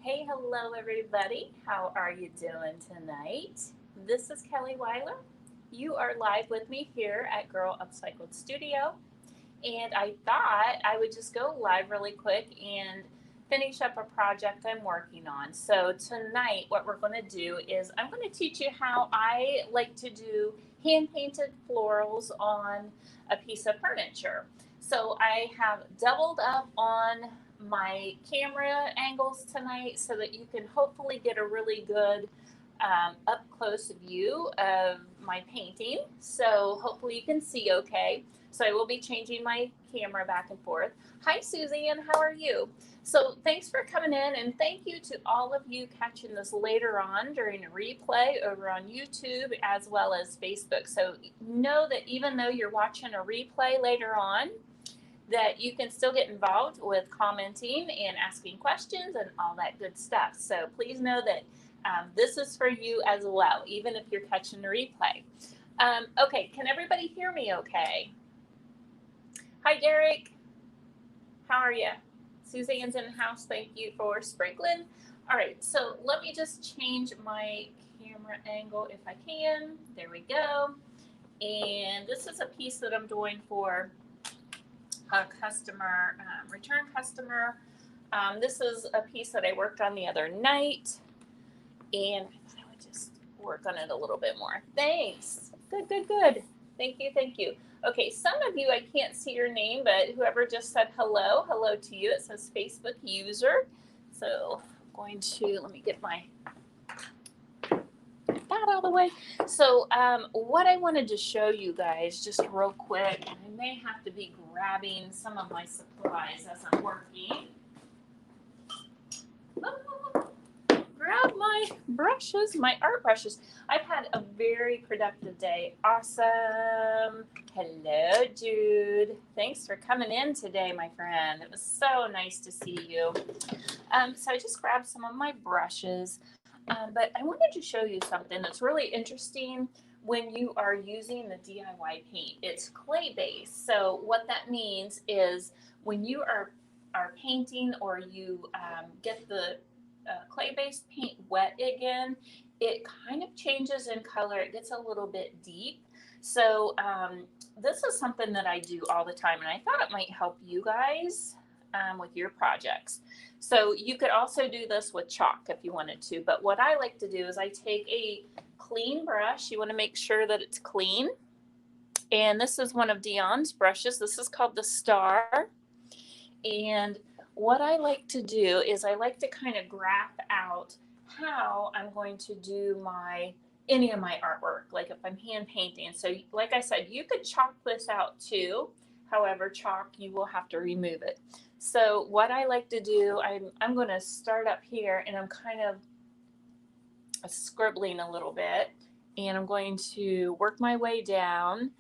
Hey, hello everybody. How are you doing tonight? This is Kelly Wiler. You are live with me here at Girl Upcycled Studio, and I thought I would just go live really quick and finish up a project I'm working on. So tonight what we're going to do is I'm going to teach you how I like to do hand painted florals on a piece of furniture. So I have doubled up on my camera angles tonight so that you can hopefully get a really good up close view of my painting. So hopefully you can see okay. So I will be changing my camera back and forth. Hi, Suzanne. How are you? So thanks for coming in, and thank you to all of you catching this later on during a replay over on YouTube as well as Facebook. So know that even though you're watching a replay later on, that you can still get involved with commenting and asking questions and all that good stuff. So please know that this is for you as well, even if you're catching the replay. Okay, can everybody hear me okay? Hi, Derek. How are you? Suzanne's in the house. Thank you for sprinkling. All right, so let me just change my camera angle if I can. There we go. And this is a piece that I'm doing for a customer, return customer. This is a piece that I worked on the other night, and I thought I would just work on it a little bit more. Thanks. Good, good, good. Thank you, thank you. Okay, some of you, I can't see your name, but whoever just said hello, hello to you. It says Facebook user. So I'm going to, let me get my that out of the way. So what I wanted to show you guys just real quick, and I may have to be grabbing some of my supplies as I'm working. Grab my brushes, my art brushes. I've had a very productive day. Awesome. Hello, Jude. Thanks for coming in today, my friend. It was so nice to see you. So I just grabbed some of my brushes, but I wanted to show you something that's really interesting when you are using the DIY paint. It's clay based. So what that means is when you are painting or you get the clay-based paint wet again, it kind of changes in color. It gets a little bit deep. So this is something that I do all the time, and I thought it might help you guys with your projects. So you could also do this with chalk if you wanted to, but what I like to do is I take a clean brush. You want to make sure that it's clean. And this is one of Dion's brushes. This is called the Star. And what I like to do is I like to kind of graph out how I'm going to do any of my artwork, like if I'm hand painting. So like I said, you could chalk this out too. However, chalk, you will have to remove it. So what I like to do, I'm going to start up here, and I'm kind of scribbling a little bit, and I'm going to work my way down.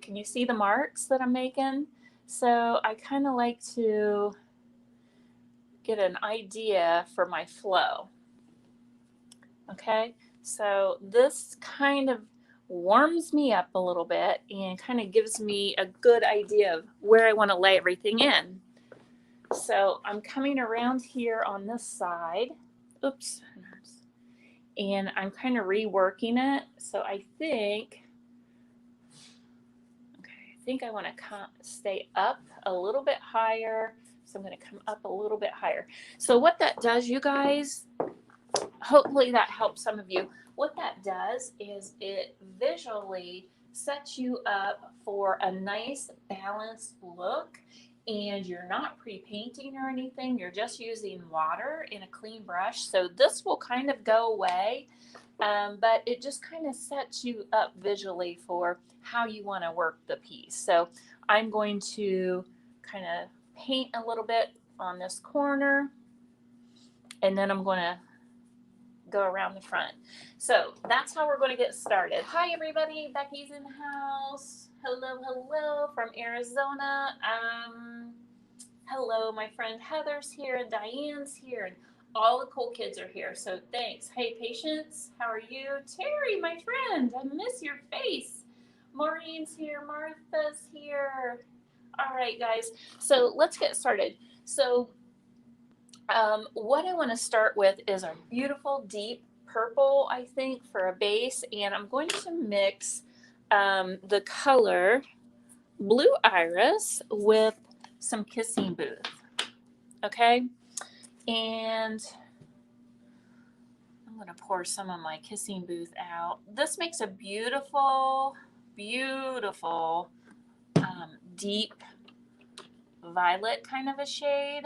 Can you see the marks that I'm making? So I kind of like to get an idea for my flow. Okay, so this kind of warms me up a little bit and kind of gives me a good idea of where I want to lay everything in. So I'm coming around here on this side. Oops. And I'm kind of reworking it. So I think I want to stay up a little bit higher. So I'm going to come up a little bit higher. So what that does, you guys, hopefully that helps some of you. What that does is it visually sets you up for a nice balanced look, and you're not pre-painting or anything. You're just using water in a clean brush. So this will kind of go away, but it just kind of sets you up visually for how you want to work the piece. So I'm going to kind of paint a little bit on this corner, and then I'm going to go around the front. So that's how we're going to get started. Hi everybody, Becky's in the house. Hello, hello from Arizona. Hello, my friend Heather's here, and Diane's here, and all the cool kids are here. So thanks. Hey, Patience, how are you? Terry, my friend, I miss your face. Maureen's here, Martha's here. All right, guys. So let's get started. So What I want to start with is our beautiful deep purple, I think, for a base. And I'm going to mix the color Blue Iris with some Kissing Booth. Okay. And I'm going to pour some of my Kissing Booth out. This makes a beautiful, beautiful deep violet kind of a shade.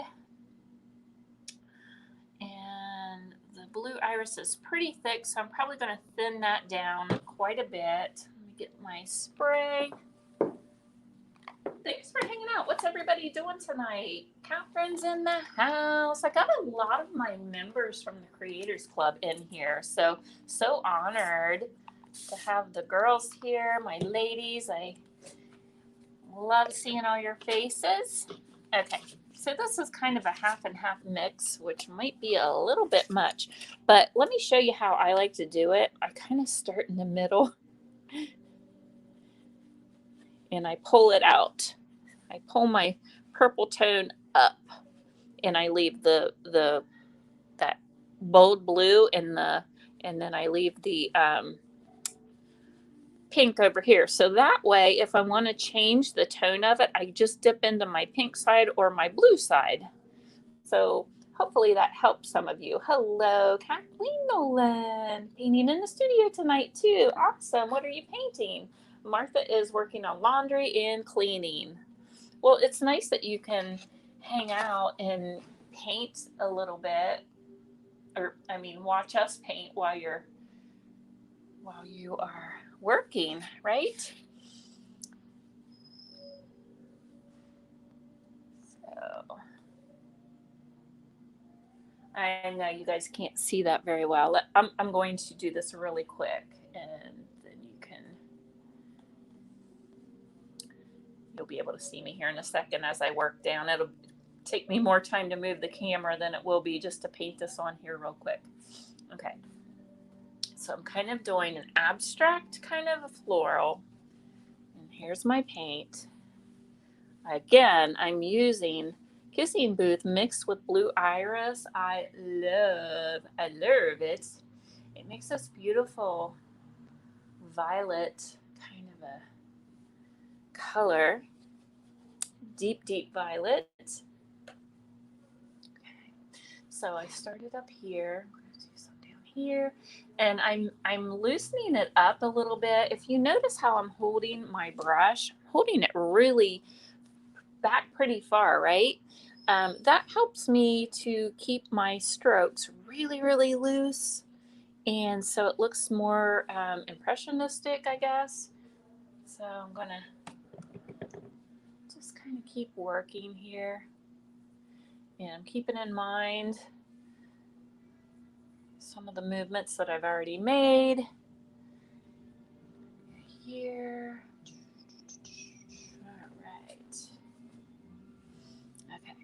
And the Blue Iris is pretty thick, so I'm probably going to thin that down quite a bit. Let me get my spray. Thanks for hanging out. What's everybody doing tonight? Catherine's in the house. I got a lot of my members from the Creators Club in here, so honored to have the girls here, my ladies. I love seeing all your faces. Okay, so this is kind of a half and half mix, which might be a little bit much, but let me show you how I like to do it. I kind of start in the middle and I pull it out. I pull my purple tone up and I leave that bold blue and then I leave the pink over here. So that way, if I want to change the tone of it, I just dip into my pink side or my blue side. So hopefully that helps some of you. Hello, Kathleen Nolan. Painting in the studio tonight too. Awesome. What are you painting? Martha is working on laundry and cleaning. Well, it's nice that you can hang out and paint a little bit, or I mean, watch us paint while you are working, right? So I know you guys can't see that very well. I'm going to do this really quick, and then you'll be able to see me here in a second as I work down. It'll take me more time to move the camera than it will be just to paint this on here real quick. Okay. So I'm kind of doing an abstract kind of a floral. And here's my paint. Again, I'm using Kissing Booth mixed with Blue Iris. I love it. It makes this beautiful violet kind of a color. Deep, deep violet. Okay. So I started up here. I'm going to do some down here. And I'm loosening it up a little bit. If you notice how I'm holding my brush, I'm holding it really back pretty far, right? That helps me to keep my strokes really, really loose. And so it looks more impressionistic, I guess. So I'm going to just kind of keep working here. And I'm keeping in mind some of the movements that I've already made. Here. All right. Okay.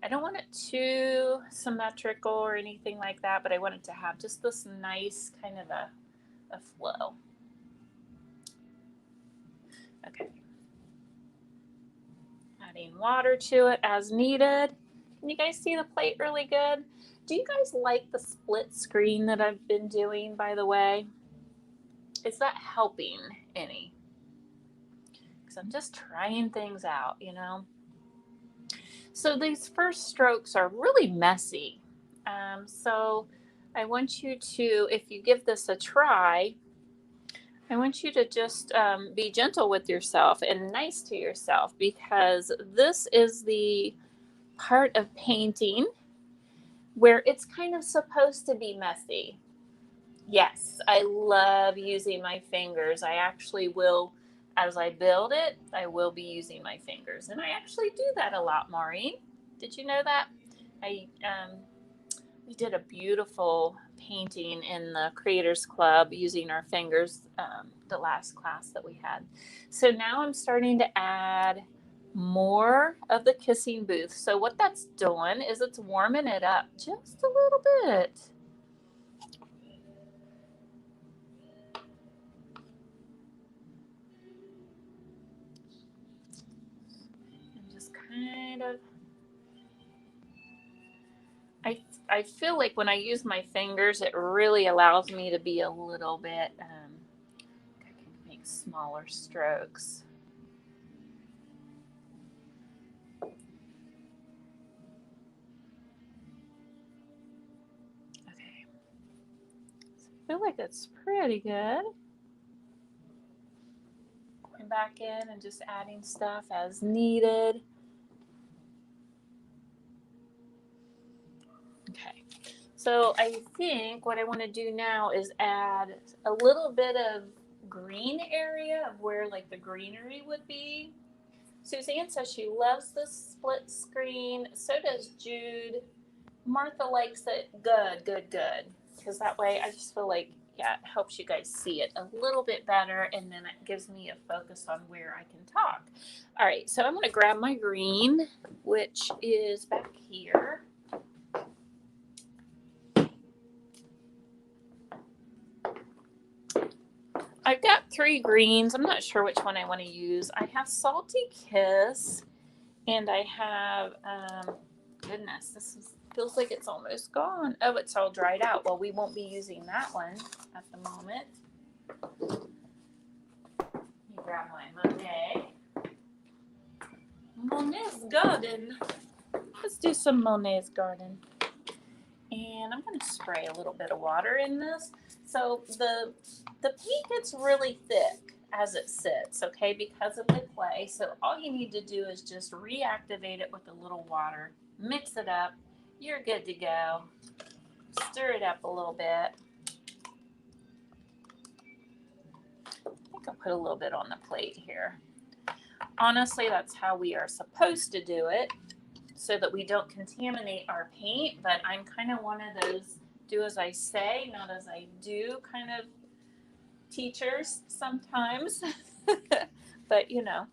I don't want it too symmetrical or anything like that, but I want it to have just this nice kind of a flow. Okay. Adding water to it as needed. Can you guys see the plate really good? Do you guys like the split screen that I've been doing, by the way? Is that helping any? Because I'm just trying things out, you know? So these first strokes are really messy. So I want you to, if you give this a try, I want you to just be gentle with yourself and nice to yourself, because this is the part of painting where it's kind of supposed to be messy. Yes, I love using my fingers. I actually will, as I build it, I will be using my fingers. And I actually do that a lot, Maureen. Did you know that? We did a beautiful painting in the Creators Club using our fingers, the last class that we had. So now I'm starting to add more of the Kissing Booth. So what that's doing is it's warming it up just a little bit. And just kind of I feel like when I use my fingers, it really allows me to be a little bit, I can make smaller strokes. Okay, so I feel like that's pretty good. Going back in and just adding stuff as needed. Okay, so I think what I want to do now is add a little bit of green area of where like the greenery would be. Suzanne says she loves the split screen. So does Jude. Martha likes it. Good, good, good. Because that way I just feel like, yeah, it helps you guys see it a little bit better, and then it gives me a focus on where I can talk. All right, so I'm going to grab my green, which is back here. I've got 3 greens. I'm not sure which one I want to use. I have Salty Kiss, and I have, goodness, feels like it's almost gone. Oh, it's all dried out. Well, we won't be using that one at the moment. Let me grab my Monet. Monet's Garden. Let's do some Monet's Garden. And I'm going to spray a little bit of water in this. So the paint gets really thick as it sits, okay, because of the clay. So all you need to do is just reactivate it with a little water, mix it up, you're good to go. Stir it up a little bit. I think I'll put a little bit on the plate here. Honestly, that's how we are supposed to do it so that we don't contaminate our paint, but I'm kind of one of those do as I say, not as I do kind of teachers sometimes. But you know,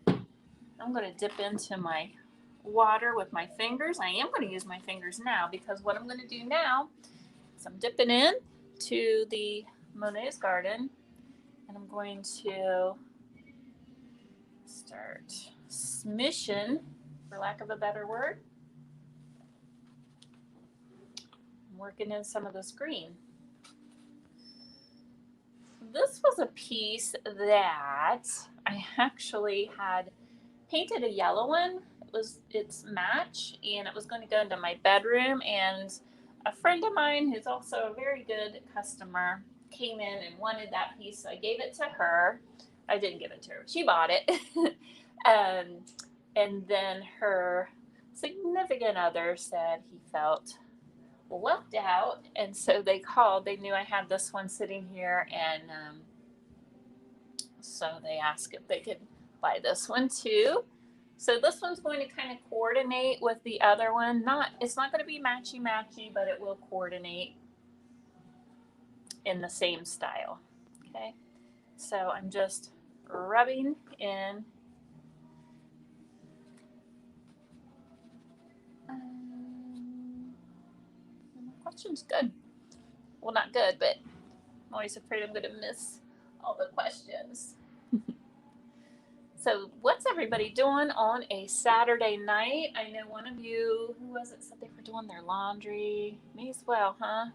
I'm going to dip into my water with my fingers. I am going to use my fingers now because what I'm going to do now is I'm dipping in to the Monet's Garden, and I'm going to start smishing, for lack of a better word. I'm working in some of this green. This was a piece that I actually had painted a yellow one. It was its match, and it was going to go into my bedroom, and a friend of mine who's also a very good customer came in and wanted that piece, so I gave it to her. I didn't give it to her. She bought it. And then her significant other said he felt left out, and so they called. They knew I had this one sitting here, and so they asked if they could buy this one too. So this one's going to kind of coordinate with the other one. It's not going to be matchy-matchy, but it will coordinate in the same style. Okay, so I'm just rubbing in. My question's good. Well, not good, but I'm always afraid I'm going to miss all the questions. So what's everybody doing on a Saturday night? I know one of you, who was it, said they were doing their laundry. Me as well, huh?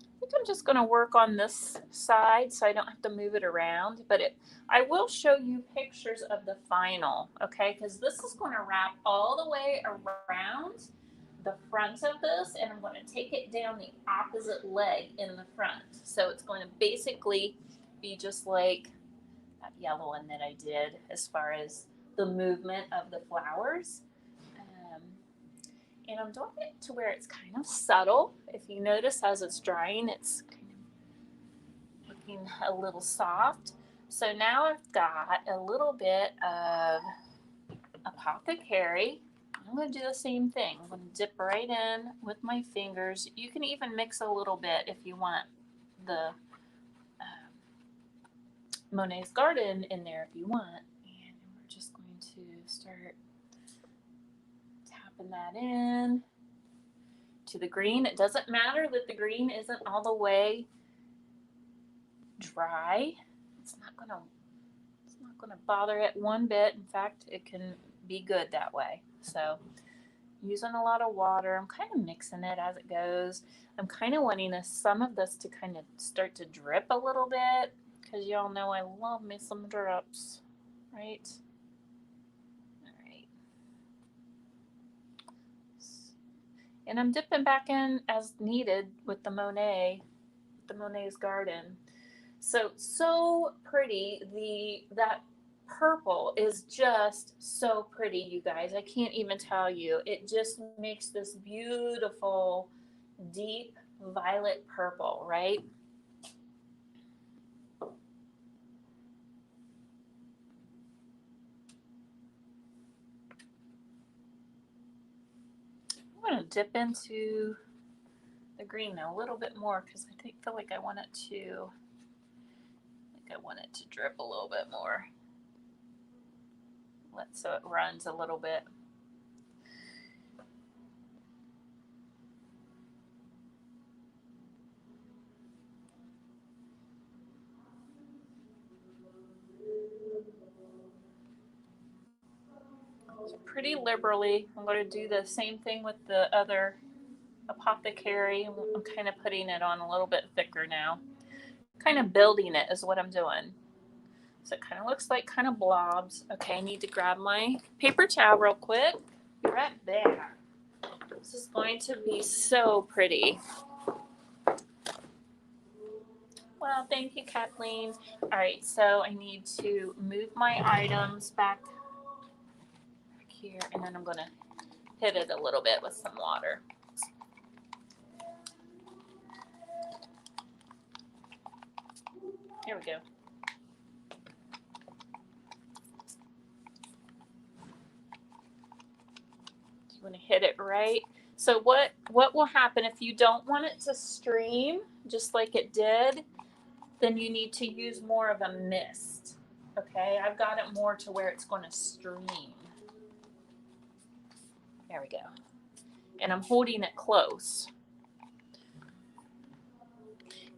I think I'm just going to work on this side so I don't have to move it around. But I will show you pictures of the final, okay? Because this is going to wrap all the way around the front of this, and I'm going to take it down the opposite leg in the front. So it's going to basically be just like that yellow one that I did as far as the movement of the flowers. And I'm doing it to where it's kind of subtle. If you notice as it's drying, it's kind of looking a little soft. So now I've got a little bit of apothecary. I'm going to do the same thing. I'm going to dip right in with my fingers. You can even mix a little bit if you want the Monet's Garden in there if you want. And we're just going to start tapping that in to the green. It doesn't matter that the green isn't all the way dry. It's not gonna bother it one bit. In fact, it can be good that way. So using a lot of water. I'm kind of mixing it as it goes. I'm kind of wanting some of this to kind of start to drip a little bit because y'all know I love me some drips, right? All right. And I'm dipping back in as needed with the Monet's Garden. So pretty. That purple is just so pretty, you guys. I can't even tell you. It just makes this beautiful deep violet purple, right? I'm going to dip into the green a little bit more because I feel like I want it to drip a little bit more. So it runs a little bit. So pretty liberally. I'm going to do the same thing with the other apothecary. I'm kind of putting it on a little bit thicker now. Kind of building it is what I'm doing. So it kind of looks like kind of blobs. Okay, I need to grab my paper towel real quick. Be right back. This is going to be so pretty. Well, thank you, Kathleen. All right, so I need to move my items back here, and then I'm going to hit it a little bit with some water. Here we go. You want to hit it right. So what will happen if you don't want it to stream just like it did? Then you need to use more of a mist. Okay, I've got it more to where it's going to stream. There we go. And I'm holding it close.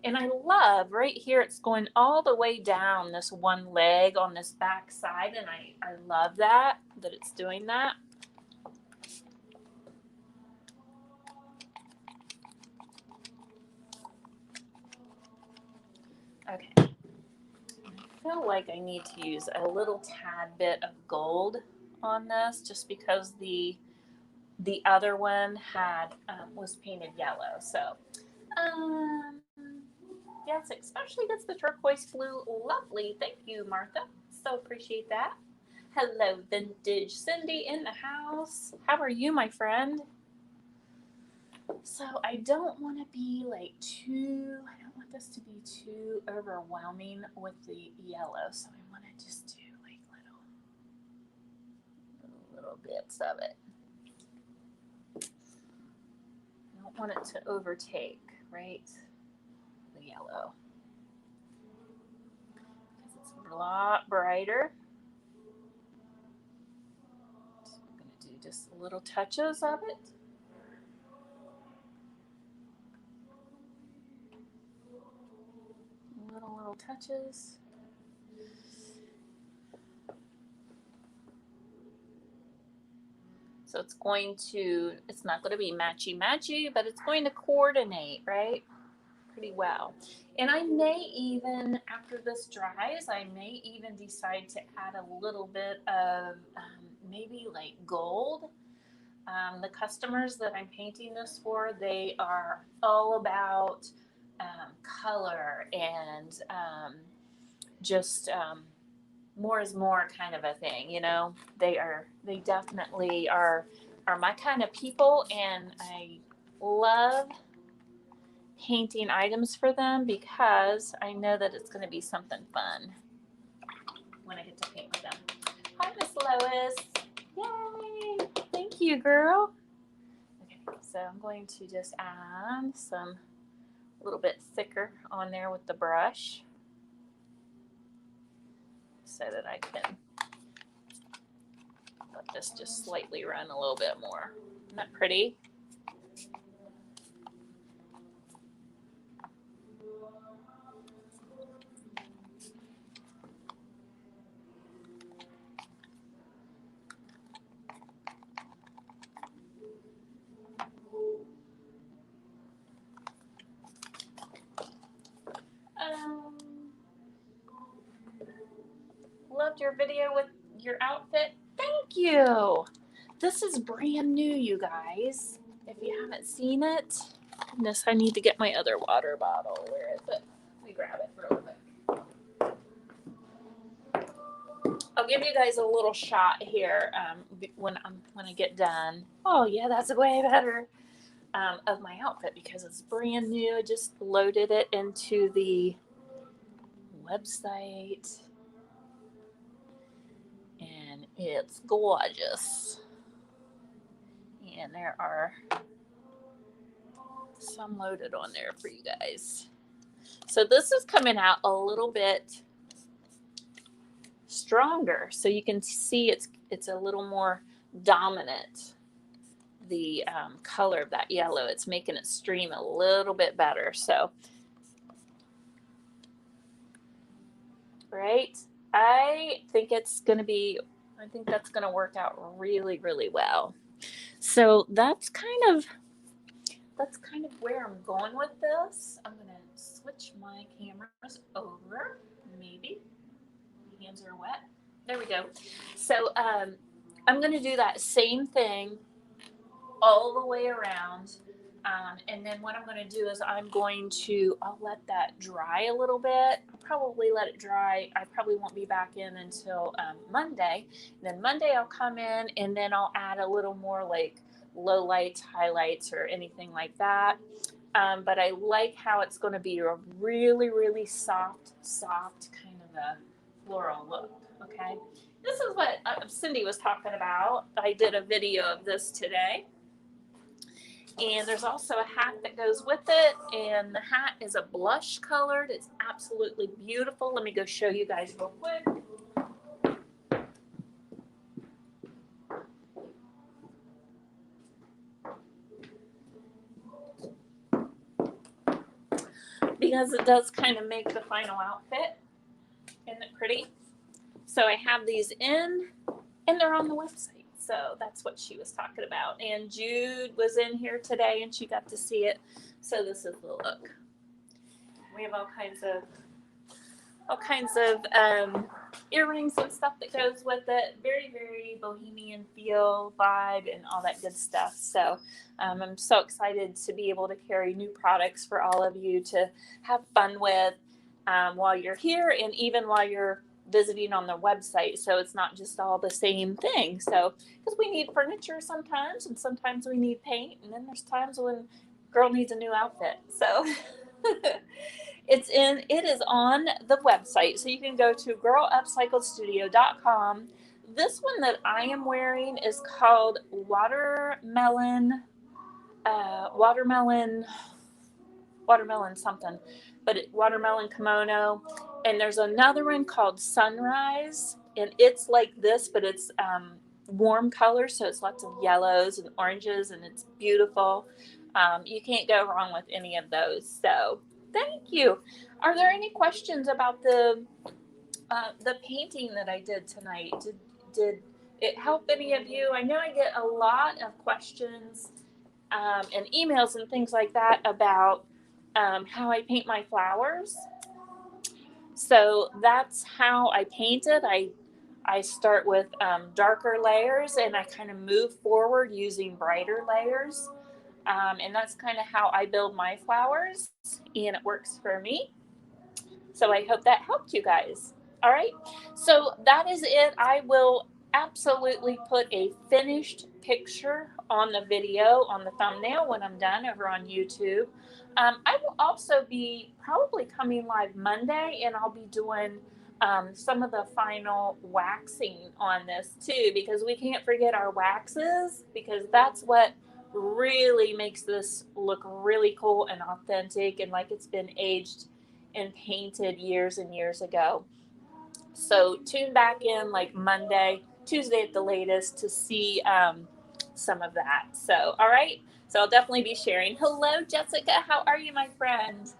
And I love right here, it's going all the way down this one leg on this back side. And I love that it's doing that. Okay. I feel like I need to use a little tad bit of gold on this just because the other one was painted yellow. So yes, especially that's the turquoise blue. Lovely. Thank you, Martha. So appreciate that. Hello, Vintage Cindy in the house. How are you, my friend? So I don't want to be like I don't want this to be too overwhelming with the yellow. So I want to just do like little bits of it. I don't want it to overtake, right? The yellow. Because it's a lot brighter. So I'm going to do just little touches of it. Little touches. So it's not going to be matchy, but it's going to coordinate, right? Pretty well. And I may even, after this dries, I may even decide to add a little bit of maybe like gold. The customers that I'm painting this for, they are all about color and just more is more kind of a thing, you know. They definitely are my kind of people, and I love painting items for them because I know that it's going to be something fun when I get to paint with them. Hi, Miss Lois. Yay! Thank you, girl. Okay, so I'm going to just add some a little bit thicker on there with the brush so that I can let this just slightly run a little bit more. Isn't that pretty? loved your video with your outfit. Thank you. This is brand new, you guys. If you haven't seen it, goodness, I need to get my other water bottle. Where is it? Let me grab it real quick. I'll give you guys a little shot here when I get done. Oh yeah, that's way better. Of my outfit because it's brand new. I just loaded it into the website and it's gorgeous. And there are some loaded on there for you guys. So this is coming out a little bit stronger, so you can see it's a little more dominant. The color of that yellow, it's making it stream a little bit better. So, right, I think that's going to work out really, really well. So that's kind of where I'm going with this. I'm going to switch my cameras over. Maybe my hands are wet. There we go. So I'm going to do that same thing all the way around. And then what I'm going to do is I'll let that dry a little bit. I'll probably let it dry. I probably won't be back in until Monday. And then Monday I'll come in and then I'll add a little more like low lights, highlights, or anything like that. But I like how it's going to be a really, really soft kind of a floral look. Okay. This is what Cindy was talking about. I did a video of this today. And there's also a hat that goes with it. And the hat is a blush colored. It's absolutely beautiful. Let me go show you guys real quick. Because it does kind of make the final outfit. Isn't it pretty? So I have these in, and they're on the website. So that's what she was talking about. And Jude was in here today, and she got to see it. So this is the look. We have all kinds of earrings and stuff that goes with it. Very, very bohemian feel, vibe, and all that good stuff. So I'm so excited to be able to carry new products for all of you to have fun with while you're here, and even while you're visiting on the website. So it's not just all the same thing. So because we need furniture sometimes, and sometimes we need paint, and then there's times when girl needs a new outfit. So it is on the website. So you can go to girlupcycledstudio.com. This one that I am wearing is called watermelon something, but watermelon kimono. And there's another one called Sunrise, and it's like this, but it's warm colors, so it's lots of yellows and oranges, and it's beautiful. You can't go wrong with any of those. So thank you. Are there any questions about the painting that I did tonight? Did it help any of you? I know I get a lot of questions and emails and things like that about how I paint my flowers. So that's how I paint it. I start with darker layers, and I kind of move forward using brighter layers. And that's kind of how I build my flowers, and it works for me. So I hope that helped you guys. All right. So that is it. I will absolutely put a finished picture on the video, on the thumbnail when I'm done over on YouTube. I will also be probably coming live Monday, and I'll be doing some of the final waxing on this too, because we can't forget our waxes, because that's what really makes this look really cool and authentic and like it's been aged and painted years and years ago. So tune back in like Monday, Tuesday at the latest to see some of that. So, all right. So I'll definitely be sharing. Hello, Jessica. How are you, my friend?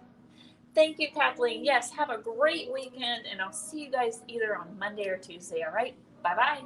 Thank you, Kathleen. Yes, have a great weekend, and I'll see you guys either on Monday or Tuesday. All right. Bye-bye.